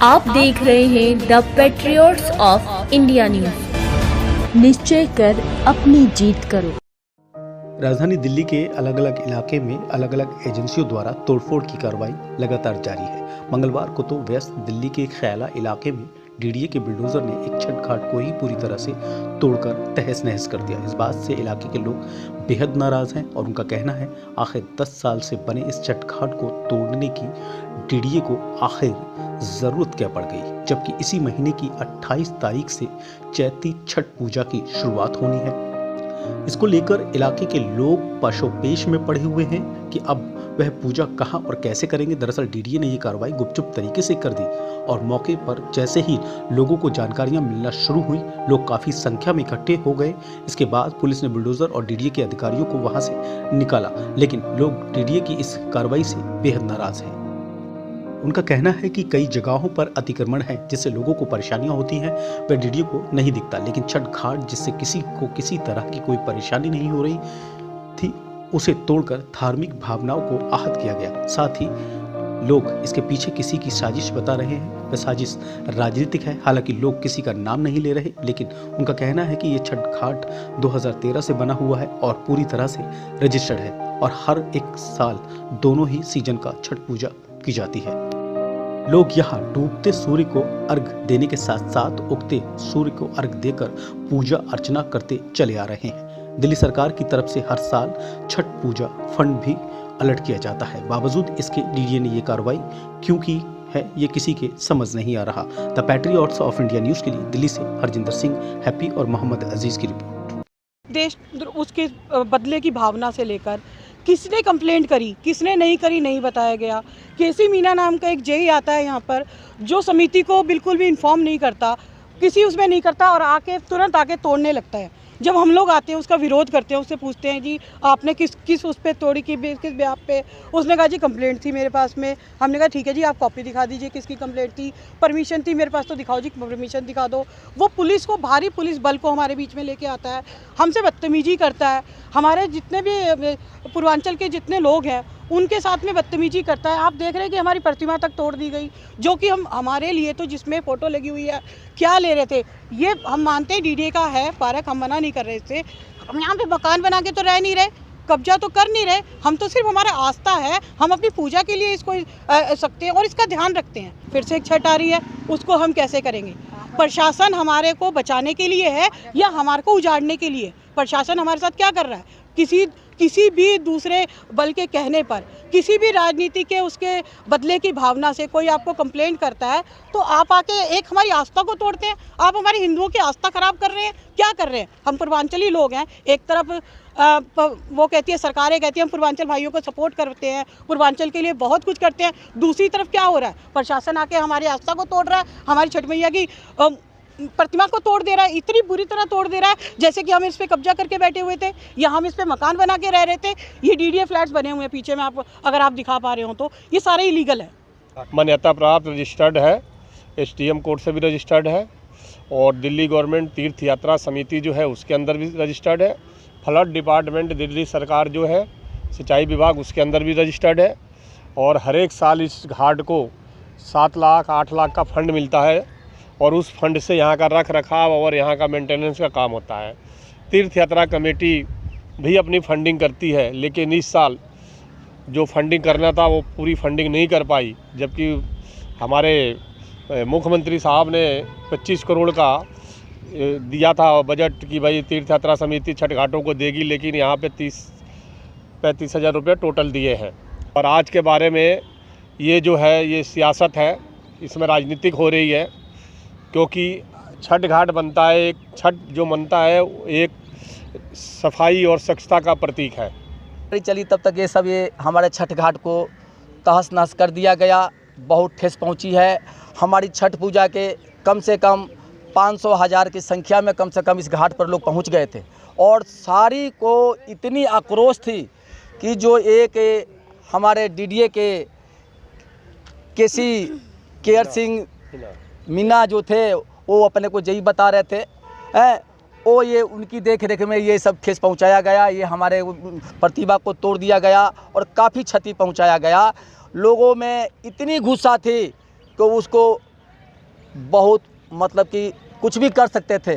आप देख रहे हैं the patriots of India news. निश्चय कर अपनी जीत करो। राजधानी दिल्ली के अलग अलग इलाके में अलग अलग एजेंसियों द्वारा तोड़फोड़ की कार्रवाई लगातार जारी है। मंगलवार को तो वेस्ट दिल्ली के खैला इलाके में डीडीए के बुलडोजर ने एक छठ घाट को ही पूरी तरह से तोड़कर तहस नहस कर दिया। इस बात से इलाके के लोग बेहद नाराज हैं और उनका कहना है आखिर 10 साल से बने इस छठ घाट को तोड़ने की डीडीए को आखिर जरूरत क्या पड़ गई, जबकि इसी महीने की 28 तारीख से चैती छठ पूजा की शुरुआत होनी है। इसको लेकर इलाके के लोग पशोपेश में पड़े हुए हैं कि अब वह पूजा कहां और कैसे करेंगे। दरअसल डीडीए ने यह कार्रवाई गुपचुप तरीके से कर दी और मौके पर जैसे ही लोगों को जानकारियां मिलना शुरू हुई, लोग काफी संख्या में इकट्ठे हो गए। इसके बाद पुलिस ने बुलडोजर और डीडीए के अधिकारियों को वहां से निकाला, लेकिन लोग डीडीए की इस कार्रवाई से बेहद नाराज हैं। उनका कहना है कि कई जगहों पर अतिक्रमण है जिससे लोगों को परेशानियां होती हैं, वह डीडीए को नहीं दिखता, लेकिन छठ घाट जिससे किसी को किसी तरह की कोई परेशानी नहीं हो रही थी, उसे तोड़कर धार्मिक भावनाओं को आहत किया गया। साथ ही लोग इसके पीछे किसी की साजिश बता रहे हैं, वह साजिश राजनीतिक है। हालांकि लोग किसी का नाम नहीं ले रहे, लेकिन उनका कहना है कि यह छठ घाट 2013 से बना हुआ है और पूरी तरह से रजिस्टर्ड है और हर एक साल दोनों ही सीजन का छठ पूजा की जाती है। लोग यहाँ डूबते सूर्य को अर्घ देने के साथ साथ उगते सूर्य को अर्घ देकर पूजा अर्चना करते चले आ रहे हैं। दिल्ली सरकार की तरफ से हर साल छठ पूजा फंड भी अलर्ट किया जाता है, बावजूद इसके डीडीए ने ये कार्रवाई क्यों की है ये किसी के समझ नहीं आ रहा। The patriots of India news के लिए दिल्ली से हरजिंदर सिंह, हैप्पी और मोहम्मद अजीज की रिपोर्ट। देश उसके बदले की भावना से लेकर किसने कंप्लेंट करी, किसने नहीं करी, नहीं बताया गया। केसी मीना नाम का एक जेई आता है यहाँ पर, जो समिति को बिल्कुल भी इन्फॉर्म नहीं करता, किसी उसमें नहीं करता और आके तुरंत आके तोड़ने लगता है। जब हम लोग आते हैं उसका विरोध करते हैं, उससे पूछते हैं जी आपने किस उस पर तोड़ी, किस ब्याह पे। उसने कहा जी कंप्लेंट थी मेरे पास में। हमने कहा ठीक है जी आप कॉपी दिखा दीजिए, किसकी कंप्लेंट थी, परमिशन थी मेरे पास तो दिखाओ जी, परमिशन दिखा दो। वो पुलिस को, भारी पुलिस बल को हमारे बीच में लेके आता है, हमसे बदतमीजी करता है। हमारे जितने भी पूर्वांचल के जितने लोग हैं उनके साथ में बदतमीजी करता है। आप देख रहे हैं कि हमारी प्रतिमा तक तोड़ दी गई, जो कि हम हमारे लिए तो जिसमें फ़ोटो लगी हुई है, क्या ले रहे थे ये हम मानते हैं डीडीए का है पार्क, हम मना नहीं कर रहे इससे। हम यहाँ पे मकान बना के तो रह नहीं रहे, कब्जा तो कर नहीं रहे, हम तो सिर्फ हमारा आस्था है, हम अपनी पूजा के लिए इसको सकते हैं और इसका ध्यान रखते हैं। फिर से एक छठ आ रही है, उसको हम कैसे करेंगे? प्रशासन हमारे को बचाने के लिए है या हमारे को उजाड़ने के लिए? प्रशासन हमारे साथ क्या कर रहा है? किसी भी दूसरे बल के कहने पर, किसी भी राजनीति के उसके बदले की भावना से कोई आपको कंप्लेंट करता है तो आप आके एक हमारी आस्था को तोड़ते हैं। आप हमारी हिंदुओं की आस्था खराब कर रहे हैं। क्या कर रहे हैं? हम पूर्वांचली लोग हैं, एक तरफ वो कहती है, सरकारें कहती हैं हम पूर्वांचल भाइयों को सपोर्ट करते हैं, पूर्वांचल के लिए बहुत कुछ करते हैं, दूसरी तरफ क्या हो रहा है? प्रशासन आके हमारी आस्था को तोड़ रहा है, हमारी छठ मैया की प्रतिमा को तोड़ दे रहा है, इतनी बुरी तरह तोड़ दे रहा है जैसे कि हम इस पे कब्जा करके बैठे हुए थे या हम इस पे मकान बना के रह रहे थे। ये डीडीए फ्लैट्स बने हुए हैं पीछे में, आप अगर आप दिखा पा रहे हो तो ये सारे इलीगल है। मान्यता प्राप्त रजिस्टर्ड है, एसडीएम कोर्ट से भी रजिस्टर्ड है और दिल्ली गवर्नमेंट तीर्थ यात्रा समिति जो है उसके अंदर भी रजिस्टर्ड है। फ्लड डिपार्टमेंट दिल्ली सरकार जो है, सिंचाई विभाग, उसके अंदर भी रजिस्टर्ड है और हर एक साल इस घाट को 7 लाख 8 लाख का फंड मिलता है और उस फंड से यहाँ का रख रखाव और यहाँ का मेंटेनेंस का काम होता है। तीर्थ यात्रा कमेटी भी अपनी फंडिंग करती है, लेकिन इस साल जो फंडिंग करना था वो पूरी फंडिंग नहीं कर पाई, जबकि हमारे मुख्यमंत्री साहब ने 25 करोड़ का दिया था बजट कि भाई तीर्थ यात्रा समिति छठ घाटों को देगी, लेकिन यहाँ पे 35 हज़ार रुपये टोटल दिए हैं। और आज के बारे में ये जो है ये सियासत है, इसमें राजनीतिक हो रही है, क्योंकि छठ घाट बनता है, एक छठ जो बनता है एक सफाई और स्वच्छता का प्रतीक है। चली तब तक ये हमारे छठ घाट को तहस नहस कर दिया गया, बहुत ठेस पहुंची है। हमारी छठ पूजा के कम से कम 500,000 की संख्या में कम से कम इस घाट पर लोग पहुंच गए थे और सारी को इतनी आक्रोश थी कि जो एक हमारे डीडीए के केसी केयर सिंह मीना जो थे वो अपने को यही बता रहे थे वो ये उनकी देख रेख में ये सब ठेस पहुंचाया गया, ये हमारे प्रतिभा को तोड़ दिया गया और काफ़ी क्षति पहुंचाया गया। लोगों में इतनी गुस्सा थी कि उसको बहुत मतलब कि कुछ भी कर सकते थे।